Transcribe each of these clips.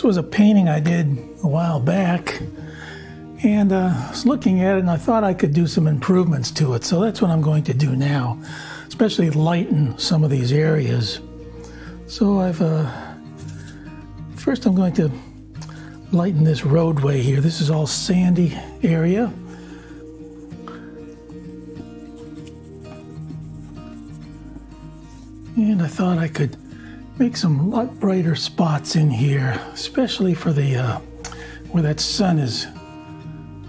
was a painting I did a while back, and I was looking at it and I thought I could do some improvements to it. So that's what I'm going to do now, especially lighten some of these areas. So first I'm going to lighten this roadway here. This is all sandy area. And I thought I could make some lot brighter spots in here, especially for the where that sun is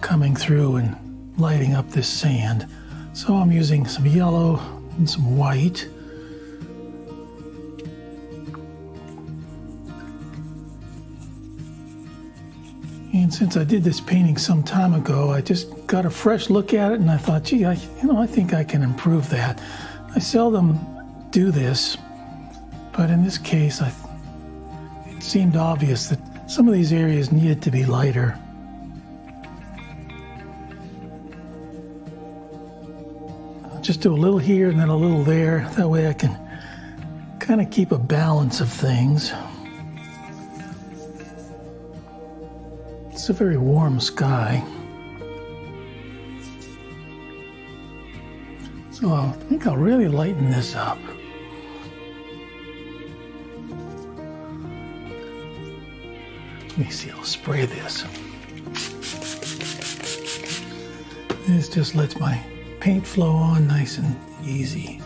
coming through and lighting up this sand. So I'm using some yellow and some white. And since I did this painting some time ago, I just got a fresh look at it and I thought, gee, I think I can improve that. I seldom do this, but in this case, it seemed obvious that some of these areas needed to be lighter. I'll just do a little here and then a little there. That way I can kind of keep a balance of things. It's a very warm sky. So I think I'll really lighten this up. Let me see, I'll spray this. This just lets my paint flow on nice and easy.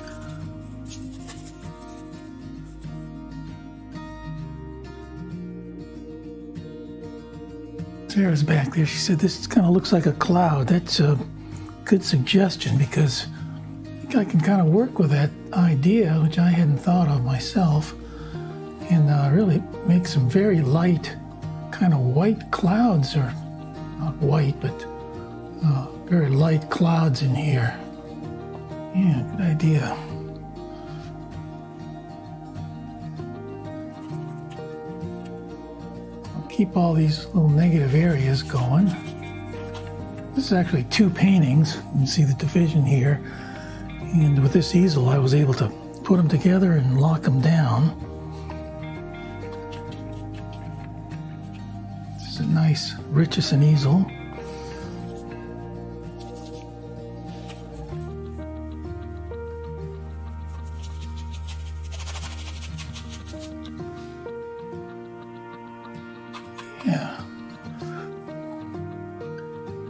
Sarah's back there. She said this kind of looks like a cloud. That's a good suggestion because I think I can kind of work with that idea, which I hadn't thought of myself, and really make some very light kind of white clouds, or not white, but very light clouds in here. Yeah, good idea. I'll keep all these little negative areas going. This is actually two paintings. You can see the division here. And with this easel, I was able to put them together and lock them down. A nice Richardson easel. Yeah.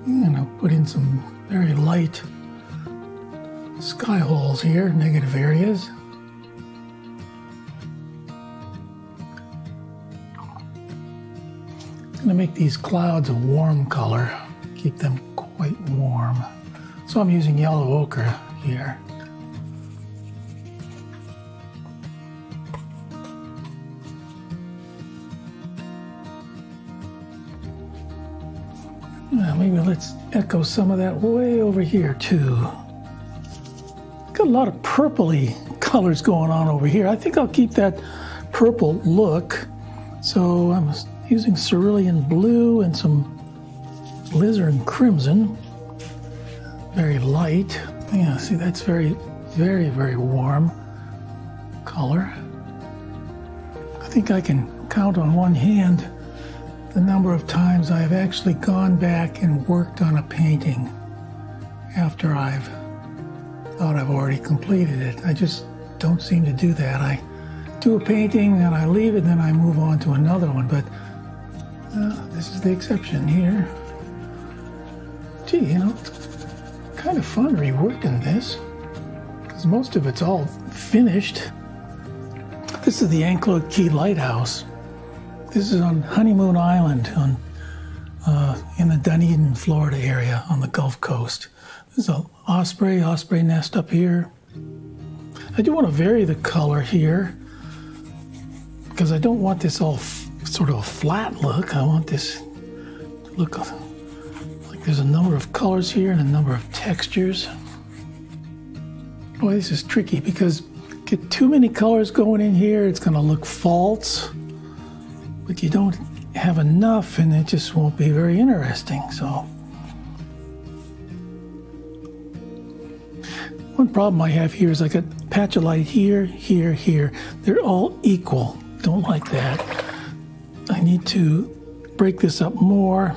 And I'll put in some very light sky holes here, negative areas. I'm going to make these clouds a warm color, keep them quite warm. So I'm using yellow ochre here. Well, maybe let's echo some of that way over here too. Got a lot of purpley colors going on over here. I think I'll keep that purple look. So I'm using cerulean blue and some alizarin crimson. Very light. Yeah, see, that's very, very warm color. I think I can count on one hand the number of times I've actually gone back and worked on a painting after I've thought I've already completed it. I just don't seem to do that. I do a painting and I leave it, then I move on to another one, but this is the exception here. Gee, it's kind of fun reworking this, because most of it's all finished. This is the Anclote Key Lighthouse. This is on Honeymoon Island in the Dunedin, Florida area on the Gulf Coast. There's an osprey nest up here. I do want to vary the color here because I don't want this all sort of a flat look. I want this to look like there's a number of colors here and a number of textures. Boy, this is tricky because get too many colors going in here, it's going to look false. But you don't have enough and it just won't be very interesting. So one problem I have here is I got a patch of light here, here, here. They're all equal. Don't like that. I need to break this up more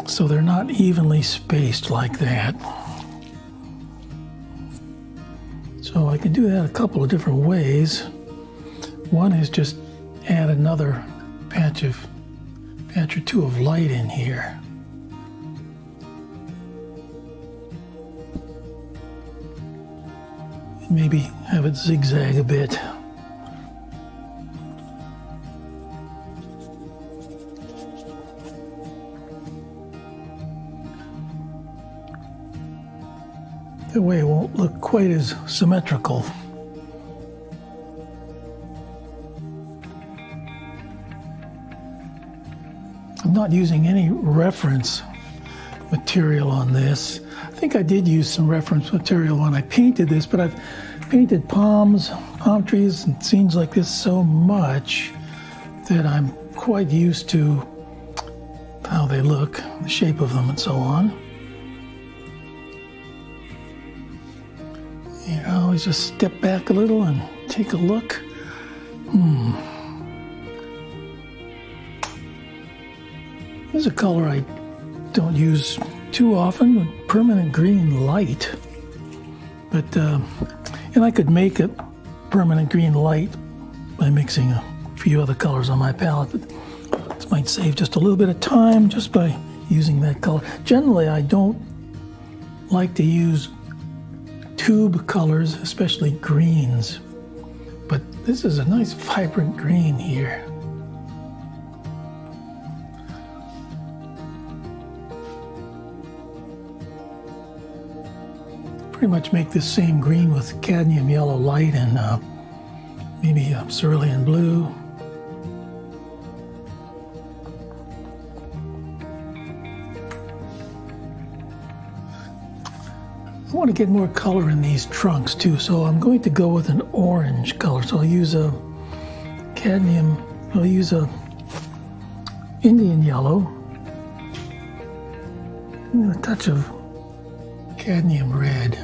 so they're not evenly spaced like that. So I can do that a couple of different ways. One is just add another patch or two of light in here. Maybe have it zigzag a bit. That way it won't look quite as symmetrical. I'm not using any reference material on this. I think I did use some reference material when I painted this, but I've painted palm trees and scenes like this so much that I'm quite used to how they look, the shape of them and so on. You know, always just step back a little and take a look. Here's a color I don't use too often, permanent green light. But, and I could make it permanent green light by mixing a few other colors on my palette, but this might save just a little bit of time just by using that color. Generally, I don't like to use tube colors, especially greens, but this is a nice vibrant green here. Pretty much make this same green with cadmium yellow light and maybe cerulean blue. I want to get more color in these trunks too, so I'm going to go with an orange color. So I'll use a Indian yellow and a touch of cadmium red.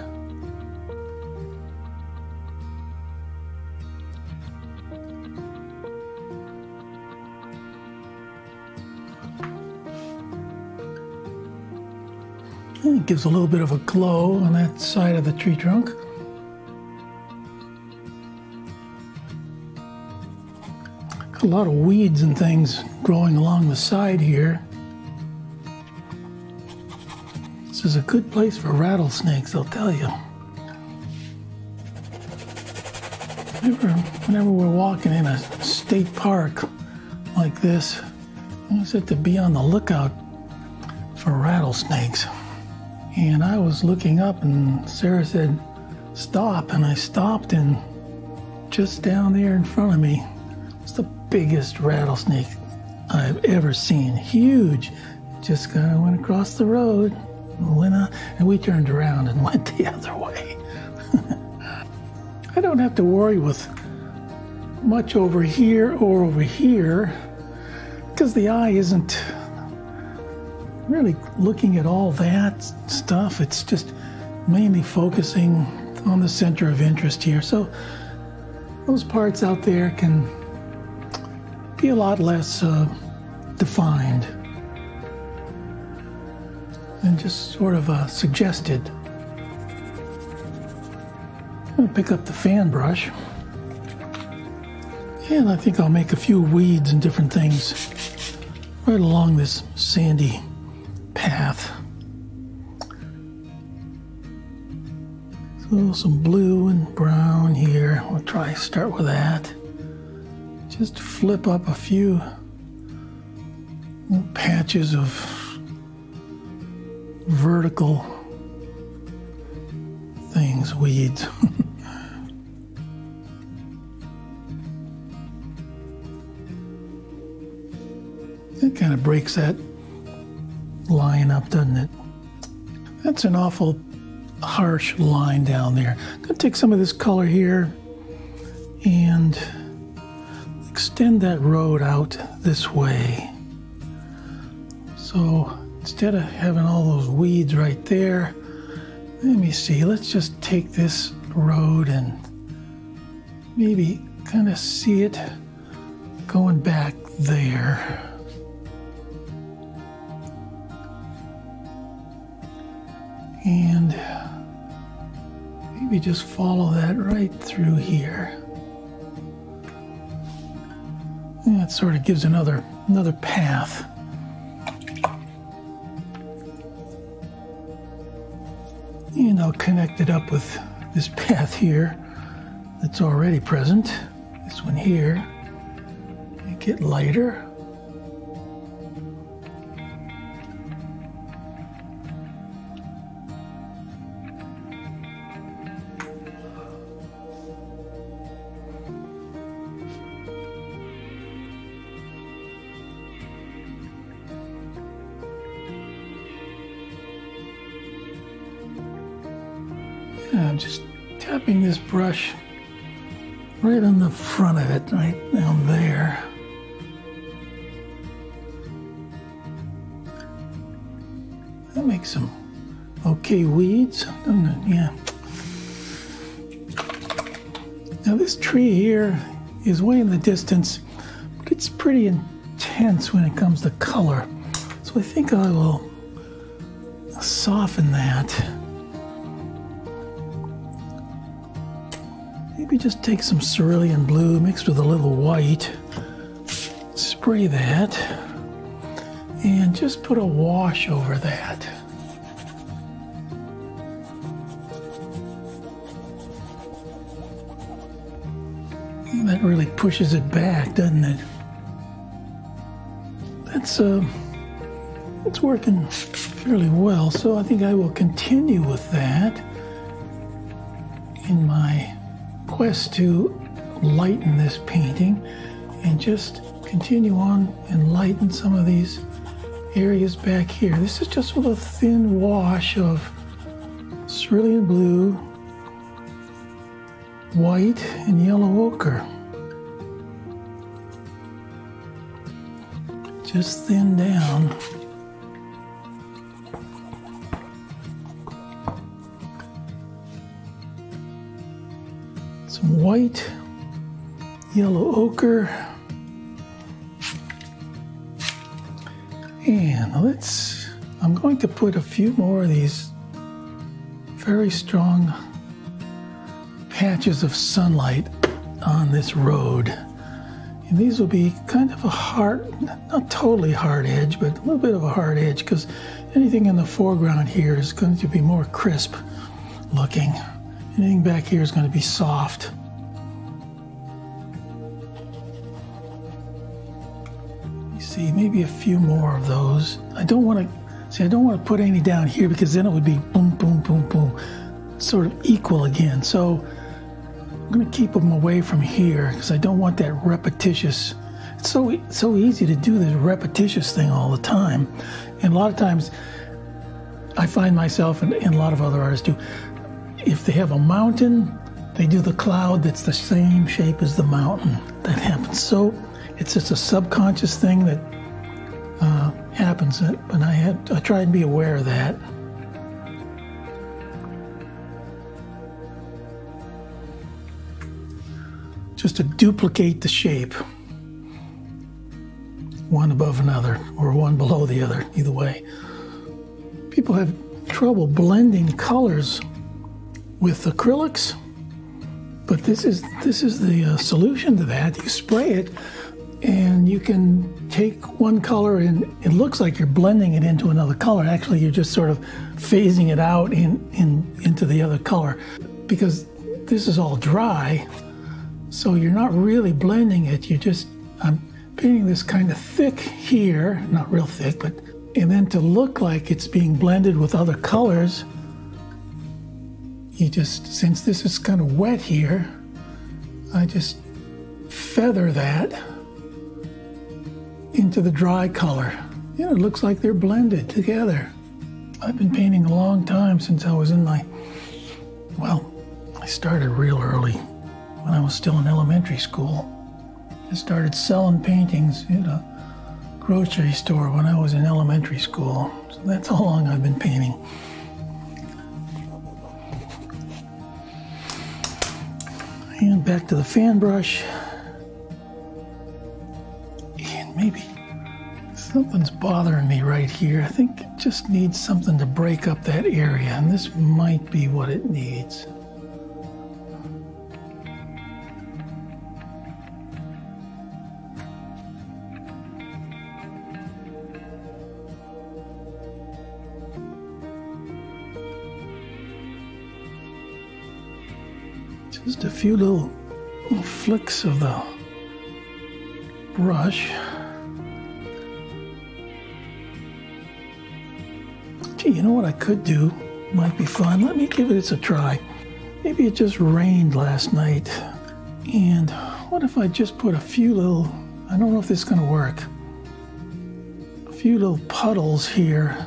And it gives a little bit of a glow on that side of the tree trunk. Got a lot of weeds and things growing along the side here. This is a good place for rattlesnakes, I'll tell you. Whenever we're walking in a state park like this, I said to be on the lookout for rattlesnakes. And I was looking up and Sarah said, stop, and I stopped, and just down there in front of me was the biggest rattlesnake I've ever seen. Huge. Just kind of went across the road. And we turned around and went the other way. I don't have to worry with much over here or over here because the eye isn't really looking at all that stuff. It's just mainly focusing on the center of interest here. So those parts out there can be a lot less defined and just sort of suggested. I'm going to pick up the fan brush, and I think I'll make a few weeds and different things right along this sandy path. So some blue and brown here. We'll start with that. Just flip up a few patches of vertical things, weeds. It kind of breaks that line up, doesn't it? That's an awful harsh line down there. I'm going to take some of this color here and extend that road out this way. So instead of having all those weeds right there, let me see, let's just take this road and maybe kind of see it going back there. And maybe just follow that right through here. And that sort of gives another path. And I'll connect it up with this path here that's already present. This one here. Make it lighter. I'm just tapping this brush right on the front of it, right down there. That makes some okay weeds, doesn't it? Yeah. Now this tree here is way in the distance, but it's pretty intense when it comes to color. So I think I will soften that. Maybe just take some cerulean blue mixed with a little white, spray that, and just put a wash over that. And that really pushes it back, doesn't it? It's working fairly well, so I think I will continue with that in my quest to lighten this painting and just continue on and lighten some of these areas back here. This is just with a thin wash of cerulean blue, white, and yellow ochre. Just thin down. Some white, yellow ochre, and I'm going to put a few more of these very strong patches of sunlight on this road. And these will be kind of a hard, not totally hard edge, but a little bit of a hard edge, because anything in the foreground here is going to be more crisp looking. Anything back here is going to be soft. You see, maybe a few more of those. I don't want to put any down here, because then it would be boom, boom, boom, boom, sort of equal again. So I'm going to keep them away from here, because I don't want that repetitious. It's so easy to do this repetitious thing all the time. And a lot of times I find myself, and a lot of other artists do, if they have a mountain, they do the cloud that's the same shape as the mountain. That happens. So it's just a subconscious thing that happens. But I try and be aware of that. Just to duplicate the shape, one above another or one below the other, either way. People have trouble blending colors with acrylics, but this is the solution to that. You spray it, and you can take one color, and it looks like you're blending it into another color. Actually, you're just sort of phasing it out into the other color, because this is all dry. So you're not really blending it. I'm painting this kind of thick here, not real thick, but and then to look like it's being blended with other colors, since this is kind of wet here, I just feather that into the dry color. It looks like they're blended together. I've been painting a long time, since I was I started real early when I was still in elementary school. I started selling paintings at a grocery store when I was in elementary school. So that's how long I've been painting. And back to the fan brush. And maybe something's bothering me right here. I think it just needs something to break up that area, and this might be what it needs. Just a few little flicks of the brush. Gee, you know what I could do? Might be fun. Let me give it a try. Maybe it just rained last night. And what if I just put a few little, I don't know if this is going to work, a few little puddles here.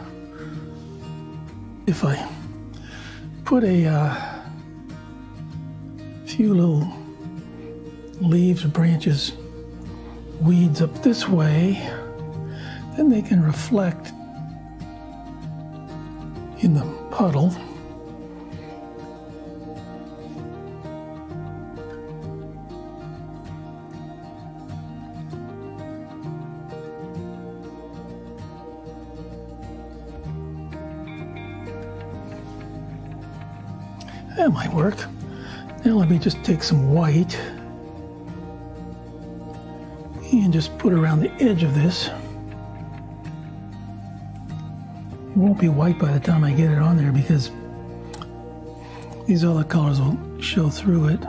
If I put a few little leaves, branches, weeds up this way, then they can reflect in the puddle. That might work. Now let me just take some white and just put around the edge of this. It won't be white by the time I get it on there because these other colors will show through it.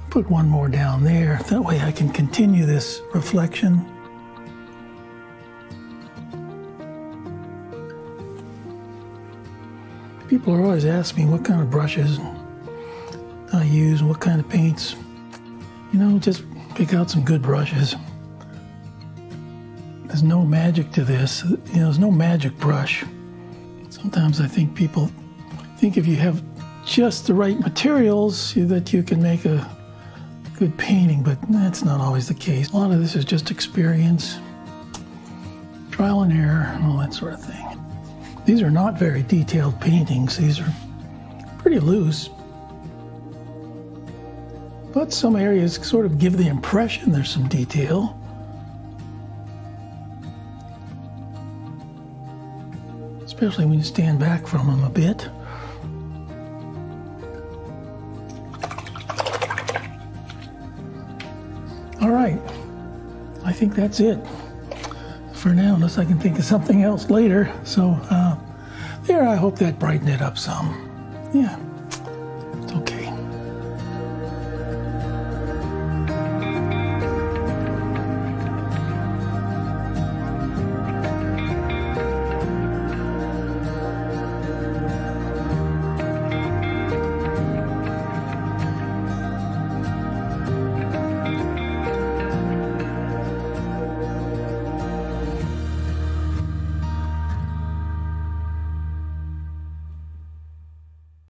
Put one more down there. That way I can continue this reflection. People are always asking me what kind of brushes I use and what kind of paints. You know, just pick out some good brushes. There's no magic to this. You know, there's no magic brush. Sometimes I think people think if you have just the right materials that you can make a good painting, but that's not always the case. A lot of this is just experience, trial and error, all that sort of thing. These are not very detailed paintings. These are pretty loose. But some areas sort of give the impression there's some detail. Especially when you stand back from them a bit. All right, I think that's it for now, unless I can think of something else later. So there, I hope that brightened it up some. Yeah, it's okay.